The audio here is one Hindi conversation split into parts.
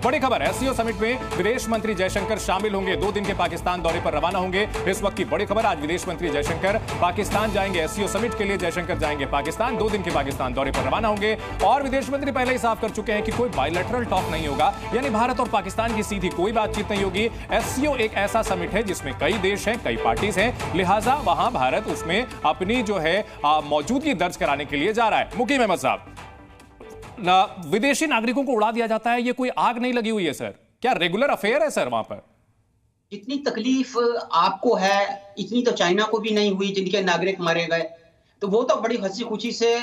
बड़ी खबर, एससीओ समिट में विदेश मंत्री जयशंकर शामिल होंगे। 2 दिन के पाकिस्तान दौरे पर रवाना होंगे। इस वक्त की बड़ी खबर, आज विदेश मंत्री जयशंकर पाकिस्तान जाएंगे। एससीओ समिट के लिए जयशंकर जाएंगे पाकिस्तान। 2 दिन के पाकिस्तान दौरे पर रवाना होंगे। और विदेश मंत्री पहले ही साफ कर चुके हैं कि कोई बायलैटरल टॉक नहीं होगा, यानी भारत और पाकिस्तान की सीधी कोई बातचीत नहीं होगी। एससीओ एक ऐसा समिट है जिसमें कई देश हैं, कई पार्टीज हैं, लिहाजा वहां भारत उसमें अपनी जो है मौजूदगी दर्ज कराने के लिए जा रहा है। मुकीम अहमद साहब, विदेशी नागरिकों को उड़ा दिया जाता है, ये कोई आग नहीं लगी हुई है सर? क्या रेगुलर अफेयर है सर वहां पर? जितनी तकलीफ आपको है इतनी तो चाइना को भी नहीं हुई जिनके नागरिक मारे गए। तो वो तो बड़ी हंसी खुशी से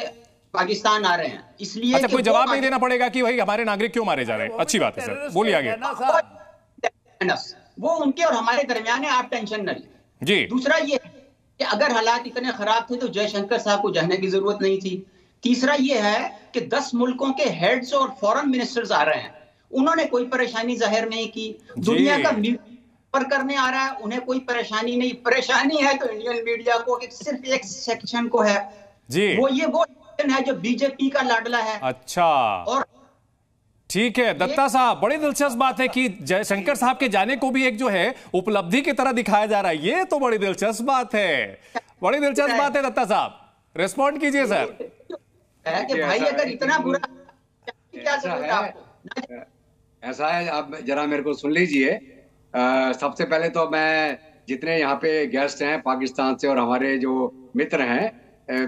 पाकिस्तान आ रहे हैं, इसलिए अच्छा, कोई जवाब नहीं देना पड़ेगा कि भाई हमारे नागरिक क्यों मारे जा रहे हैं। अच्छी बात है सर, बोलिए आगे। वो उनके और हमारे दरमियान है, आप टेंशन न लें जी। दूसरा ये कि अगर हालात इतने खराब थे तो जयशंकर साहब को जाने की जरूरत नहीं थी। तीसरा ये है कि 10 मुल्कों के हेड्स और फॉरेन मिनिस्टर्स आ रहे हैं, उन्होंने कोई परेशानी जाहिर नहीं की। दुनिया का पर करने आ रहा है, उन्हें कोई परेशानी नहीं। परेशानी है तो इंडियन मीडिया को, कि सिर्फ एक सेक्शन को है जी। वो है जो बीजेपी का लाडला है। अच्छा, और ठीक है दत्ता साहब, बड़ी दिलचस्प बात है कि जयशंकर साहब के जाने को भी एक जो है उपलब्धि की तरह दिखाया जा रहा है। ये तो बड़ी दिलचस्प बात है, बड़ी दिलचस्प बात है। दत्ता साहब रिस्पॉन्ड कीजिए सर। है कि भाई अगर इतना बुरा क्या ऐसा है, आप जरा मेरे को सुन लीजिए। सबसे पहले तो मैं जितने यहाँ पे गेस्ट हैं पाकिस्तान से और हमारे जो मित्र हैं,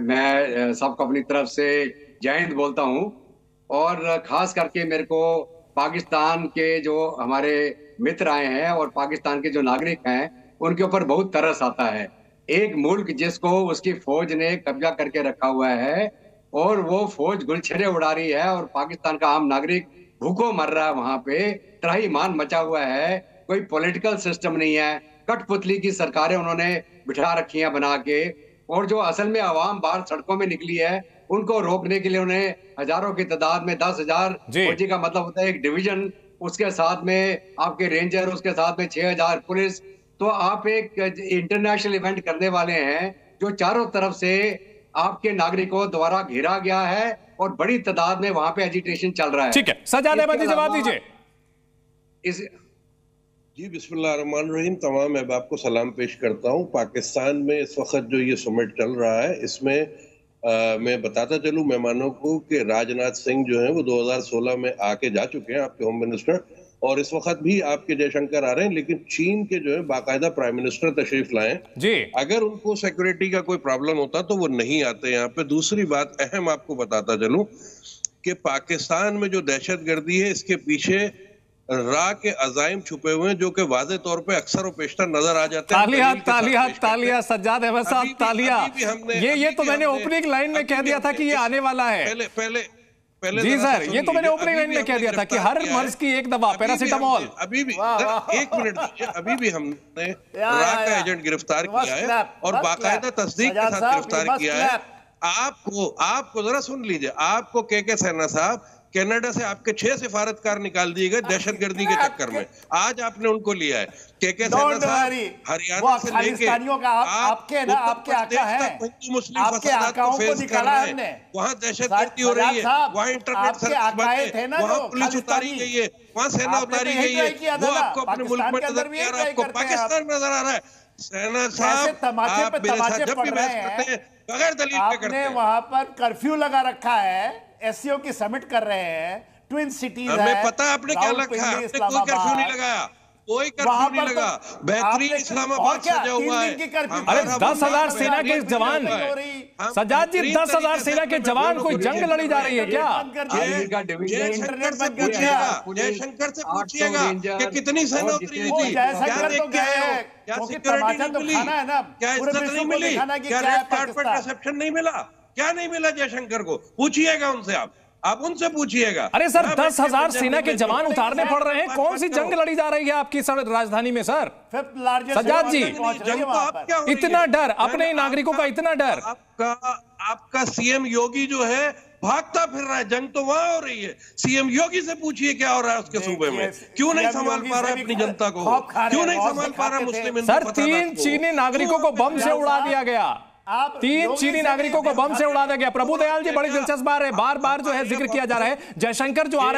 मैं सबको अपनी तरफ से जय हिंद बोलता हूँ। और खास करके मेरे को पाकिस्तान के जो हमारे मित्र आए हैं और पाकिस्तान के जो नागरिक हैं उनके ऊपर बहुत तरस आता है। एक मुल्क जिसको उसकी फौज ने कब्जा करके रखा हुआ है और वो फौज गुलछरे उड़ा रही है और पाकिस्तान का आम नागरिक भूखों मर रहा है, वहां पे त्राहिमाम मचा हुआ है। कोई पॉलिटिकल सिस्टम नहीं है, कठपुतली की सरकारें उन्होंने बिठा रखी हैं बना के। और जो असल में आवाम बाहर सड़कों में निकली है उनको रोकने के लिए उन्हें हजारों की तादाद में 10,000 फौजी का मतलब होता है एक डिवीजन, उसके साथ में आपके रेंजर, उसके साथ में 6,000 पुलिस। तो आप एक इंटरनेशनल इवेंट करने वाले हैं जो चारों तरफ से आपके नागरिकों द्वारा घेरा गया है और बड़ी तादाद में वहां पे एजिटेशन चल रहा है। ठीक है, सजाद अहमद जी जवाब दीजिए। जी बिस्मिल्लाहिर्रहमानिर्रहीम, तमाम अहबाब को सलाम पेश करता हूँ। पाकिस्तान में इस वक्त जो ये समिट चल रहा है इसमें मैं बताता चलूँ मेहमानों को कि राजनाथ सिंह जो है वो 2016 में आके जा चुके हैं, आपके होम मिनिस्टर, और इस वक्त भी आपके जयशंकर आ रहे हैं। लेकिन चीन के जो है बाकायदा प्राइम मिनिस्टर तशरीफ लाए जी। अगर उनको सिक्योरिटी का कोई प्रॉब्लम होता तो वो नहीं आते यहाँ पे। दूसरी बात अहम आपको बताता चलूं कि पाकिस्तान में जो दहशतगर्दी है इसके पीछे रा के अजाइम छुपे हुए हैं जो कि वाज़े तौर पे अक्सर और पेशतर नजर आ जाते हैं। तालिया सज्जाद अहमद साहब, तालिया। ये तो मैंने ओपनिंग लाइन में कह दिया था कि ये आने वाला है। पहले जी सर, ये तो मैंने ओपनिंग लाइन में कह दिया था कि हर मर्ज की एक दवा पैरासीटामोल। अभी भी एक मिनट दीजिए, अभी भी हमने रा का एजेंट गिरफ्तार किया है और बाकायदा तस्दीक के साथ गिरफ्तार किया है। आपको जरा सुन लीजिए, आपको के सैना साहब कनाडा से आपके 6 सिफारतकार निकाल दिए गए दहशतगर्दी के चक्कर में। आज आपने उनको लिया है। के सैना साहब हरियाणा से लेके आपके आका है, मुस्लिम फसादात को फेस कर रहे हैं, वहाँ दहशतगर्दी हो रही है, वहाँ इंटरनेट सर्विस है, वहाँ पुलिस उतारी गई है, वहाँ सेना उतारी गई है। वो आपको अपने मुल्क में नजर नहीं आ रहा, आपको पाकिस्तान नजर आ रहा है। सेना साहब आप मेरे साथ जब भी बहस करते हैं बगैर दलील पे करते हैं। वहाँ पर कर्फ्यू लगा रखा है, एससीओ की समिट कर रहे हैं, ट्विन सिटीज है। हमें पता है आपने क्या रखा है, आपने कोई कर्फ्यू नहीं लगाया, कोई कर्फ्यू नहीं लगा। बेहतरीन इस्लामाबाद सजा हुआ है। अरे 10,000 सेना के जवान, सज्जाद जी 10,000 सेना के जवान कोई जंग लड़ी जा रही है क्या? जयशंकर से पूछिएगा कि कितनी सेना उतरी थी, क्या देख के आए हो, क्या सिक्योरिटी नहीं मिली, क्या इज्जत नहीं मिली, क्या रेड कार्पेट रिसेप्शन नहीं मिला, क्या नहीं मिला जयशंकर को? पूछिएगा उनसे, आप उनसे पूछिएगा। अरे सर 10,000 सेना के जवान उतारने पड़ रहे हैं, कौन सी जंग लड़ी जा रही है आपकी राजधानी में सर? सज्जाद जी इतना डर, अपने नागरिकों का इतना डर। आपका सीएम योगी जो है भागता फिर रहा है, जंग तो वहां हो रही है। सीएम योगी से पूछिए क्या हो रहा है उसके सूबे में, क्यों नहीं संभाल पा रहा है अपनी जनता को, क्यों नहीं संभाल पा रहा मुस्लिम? सर 3 चीनी नागरिकों को बम से उड़ा दिया गया, 3 चीनी नागरिकों को बम से उड़ा दिया गया। प्रभुदयाल जी, बड़ी दिलचस्प बात है, बार बार जो है जिक्र किया जा रहा है जयशंकर जो आ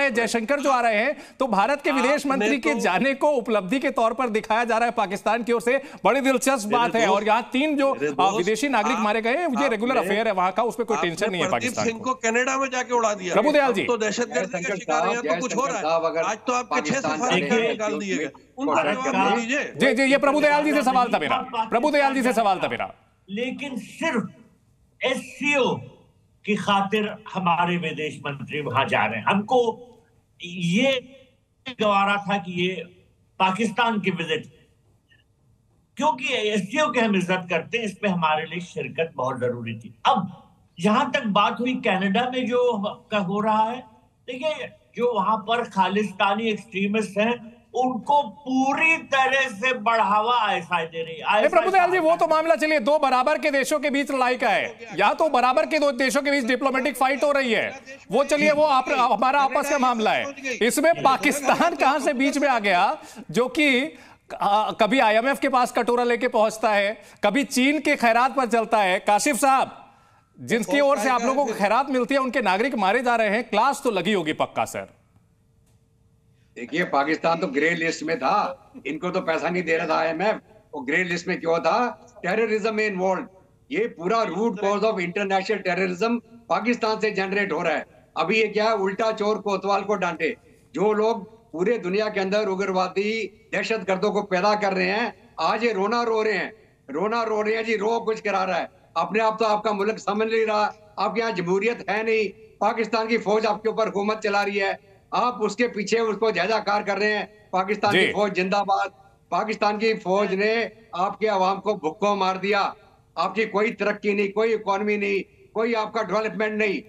रहे हैं, तो भारत के विदेश मंत्री के जाने को उपलब्धि के तौर पर दिखाया जा रहा है पाकिस्तान की ओर से। बड़ी दिलचस्प बात है। और यहाँ 3 जो विदेशी नागरिक मारे गए, ये रेगुलर अफेयर है वहां का, उस पर कोई टेंशन नहीं है पाकिस्तान सिंह को कनाडा में जाके उड़ा दिया। प्रभुदयाल जी, तो दहशतगर्दी का शिकार है तो कुछ हो रहा है। आज तो आपके 6 सफारी निकाल दिए गए, उनका जवाब दीजिए। जी, ये प्रभुदयाल जी से सवाल था मेरा, प्रभुदयाल जी से सवाल था मेरा। लेकिन सिर्फ एससीओ की खातिर हमारे विदेश मंत्री वहां जा रहे हैं। हमको ये गवारा था कि ये पाकिस्तान की विजिट, क्योंकि एससीओ की हम इज्जत करते हैं, इस पे हमारे लिए शिरकत बहुत जरूरी थी। अब जहां तक बात हुई कनाडा में जो हो रहा है, देखिए जो वहां पर खालिस्तानी एक्सट्रीमिस्ट हैं उनको पूरी तरह से बढ़ावा आईएसआई दे रही है। प्रभुदयाल जी, वो तो मामला चलिए 2 बराबर के देशों के बीच लड़ाई का है, या तो बराबर के 2 देशों के बीच डिप्लोमेटिक फाइट हो रही है, वो चलिए वो हमारा आपस का मामला है। इसमें पाकिस्तान कहां से बीच में आ गया, जो कि कभी आईएमएफ के पास कटोरा लेके पहुंचता है, कभी चीन के खैरात पर चलता है। काशिफ साहब, जिनकी ओर से आप लोगों को खैरात मिलती है, उनके नागरिक मारे जा रहे हैं, क्लास तो लगी होगी पक्का सर। देखिए, पाकिस्तान तो ग्रे लिस्ट में था, इनको तो पैसा नहीं दे रहा था आईएमएफ। वो ग्रे लिस्ट में क्यों था? टेररिज्म में इन्वॉल्व। ये पूरा root cause of international terrorism Pakistan से जनरेट हो रहा है। अभी ये क्या है, उल्टा चोर कोतवाल को डांटे। जो लोग पूरे दुनिया के अंदर उग्रवादी दहशतगर्दों को पैदा कर रहे हैं, आज ये रोना रो रहे हैं जी, रो कुछ करा रहा है। अपने आप तो आपका मुल्क समझ नहीं रहा, आपके यहाँ जमहूरियत है नहीं, पाकिस्तान की फौज आपके ऊपर हुकूमत चला रही है, आप उसके पीछे उसको जैजाकार कर रहे हैं। पाकिस्तान की फौज जिंदाबाद। पाकिस्तान की फौज ने आपके अवाम को भुक्को मार दिया। आपकी कोई तरक्की नहीं, कोई इकोनॉमी नहीं, कोई आपका डेवलपमेंट नहीं।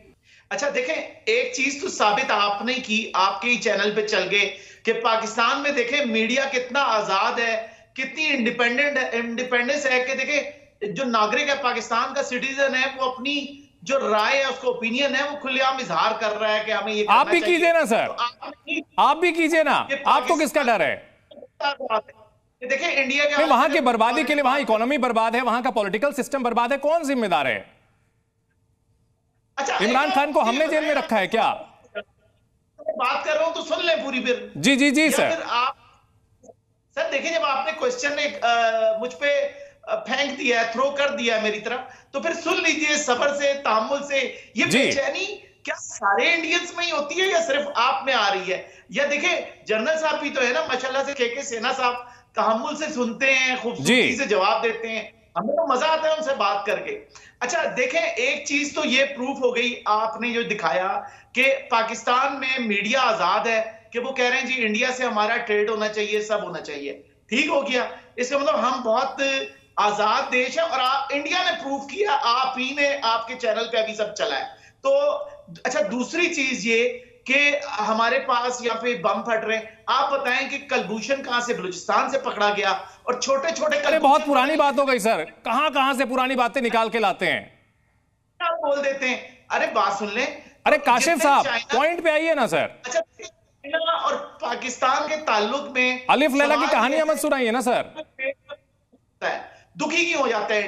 अच्छा देखें, एक चीज तो साबित आपने की, आपके ही चैनल पे चल गए कि पाकिस्तान में देखें मीडिया कितना आजाद है, कितनी इंडिपेंडेंस है कि देखें जो नागरिक है पाकिस्तान का, सिटीजन है, वो अपनी जो राय है, उसको ओपिनियन है, वो खुलेआम इजहार कर रहा है कि हमें ये आप भी कीजिए ना सर, आप भी कीजिए ना, आपको किसका डर है? देखिए इंडिया के वहां की बर्बादी के लिए, वहां इकोनॉमी बर्बाद है, वहां का पॉलिटिकल सिस्टम बर्बाद है, कौन जिम्मेदार है? अच्छा, इमरान खान को हमने जेल में रखा है क्या? बात कर रहा हूं तो सुन ले पूरी फिर। जी सर। फिर आप सर देखिए, जब आपने क्वेश्चन मुझ पे फेंक दिया है, थ्रो कर दिया है मेरी तरफ, तो फिर सुन लीजिए सब्र से, तहम्मुल से। ये बेचैनी क्या सारे इंडियंस में ही होती है या सिर्फ आप में आ रही है? या देखिए जनरल साहब भी तो है ना माशाल्लाह से, के सेना साहब तहम्मुल से सुनते हैं, खूबसूरती से जवाब देते हैं, हमें तो मजा आता है उनसे बात करके। अच्छा देखें, एक चीज तो ये प्रूफ हो गई, आपने जो दिखाया कि पाकिस्तान में मीडिया आजाद है, कि वो कह रहे हैं जी इंडिया से हमारा ट्रेड होना चाहिए, सब होना चाहिए। ठीक हो गया, इसका मतलब हम बहुत आजाद देश है, और इंडिया ने प्रूव किया, आप ही ने, आपके चैनल पे अभी सब चला है। तो अच्छा, दूसरी चीज ये कि हमारे पास यहाँ पे बम फट रहे हैं, आप बताएं कि कलभूषण कहां से, बलूचिस्तान से पकड़ा गया, और छोटे छोटे, अरे बहुत पुरानी बात हो गई सर, कहां से पुरानी बातें निकाल के लाते हैं, बोल देते हैं। अरे बात सुन ले, अरे काशिफ साहब पॉइंट पे आइए ना सर। अच्छा, चाइना और पाकिस्तान के ताल्लुक में अलिफ लैला की कहानी मत सुनाइए ना सर। दुखी क्यों हो जाता है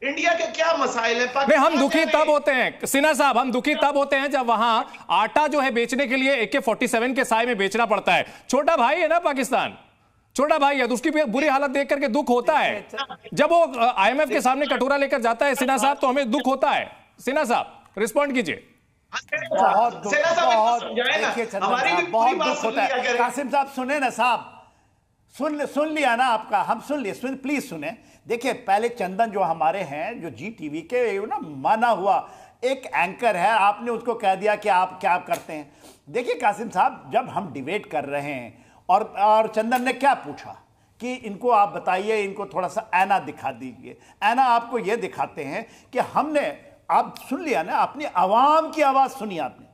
इंडिया के क्या मसाइल है? नहीं, हम दुखी तब होते हैं सिन्हा साहब, हम दुखी तब होते हैं जब वहां आटा जो है बेचने के लिए AK-47 के साए में बेचना पड़ता है। छोटा भाई है ना पाकिस्तान, छोटा भाई है, तो उसकी बुरी हालत देख करके दुख होता है। जब वो IMF के सामने कटोरा लेकर जाता है सिन्हा साहब, तो हमें दुख होता है। सिन्हा साहब रिस्पॉन्ड कीजिए। बहुत दुख होता है। कासिम साहब सुने ना साहब, सुन लिया ना आपका, हम सुन लिए, प्लीज सुने। देखिए पहले चंदन जो हमारे हैं, जो GTV के ना माना हुआ एक एंकर है, आपने उसको कह दिया कि आप क्या करते हैं। देखिए कासिम साहब, जब हम डिबेट कर रहे हैं और चंदन ने क्या पूछा कि इनको आप बताइए, इनको थोड़ा सा ऐना दिखा दीजिए। ऐना आपको ये दिखाते हैं कि हमने, आप सुन लिया ना, अपनी आवाम की आवाज़ सुनी आपने।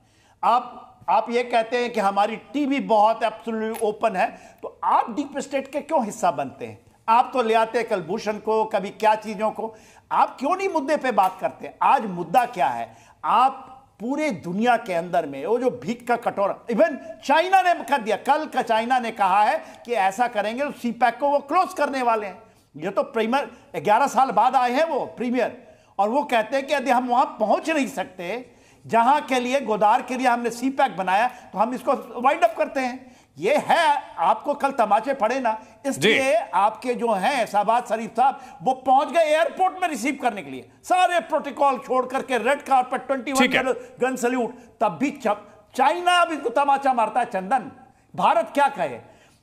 आप ये कहते हैं कि हमारी टीवी बहुत एब्सोल्युटली ओपन है, तो आप डीप स्टेट के क्यों हिस्सा बनते हैं? आप तो ले आते हैं कलभूषण को, कभी क्या चीज़ों को, आप क्यों नहीं मुद्दे पे बात करते? आज मुद्दा क्या है? आप पूरे दुनिया के अंदर में वो जो भीख का कटोरा, इवन चाइना ने कर दिया, कल का चाइना ने कहा है कि ऐसा करेंगे तो CPEC को वो क्लोज करने वाले हैं। ये तो प्रीमियर 11 साल बाद आए हैं वो प्रीमियर, और वो कहते हैं कि यदि हम वहां पहुंच नहीं सकते जहां के लिए गोदार के लिए हमने सी पैक बनाया, तो हम इसको वाइंड अप करते हैं। ये है, आपको कल तमाचे पड़े ना, इसलिए आपके जो हैं शहबाज शरीफ साहब, वो पहुंच गए एयरपोर्ट में रिसीव करने के लिए, सारे प्रोटोकॉल छोड़ करके, रेड कार्पेट 21 गन सल्यूट, तब भी चाइना अब इसको तमाचा मारता है। चंदन, भारत क्या कहे?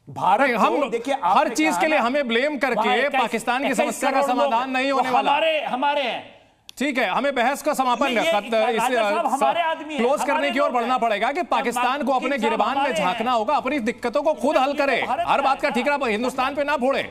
भारत हम देखिए हर चीज के लिए हमें ब्लेम करके पाकिस्तान की समस्या का समाधान नहीं होने वाला। हमारे हैं, ठीक है, हमें बहस का समापन क्लोज करने की ओर बढ़ना पड़ेगा कि पाकिस्तान को अपने गिरबान में झांकना होगा, अपनी दिक्कतों को खुद हल करे, हर बात का ठीकरा हिंदुस्तान पे ना फोड़े।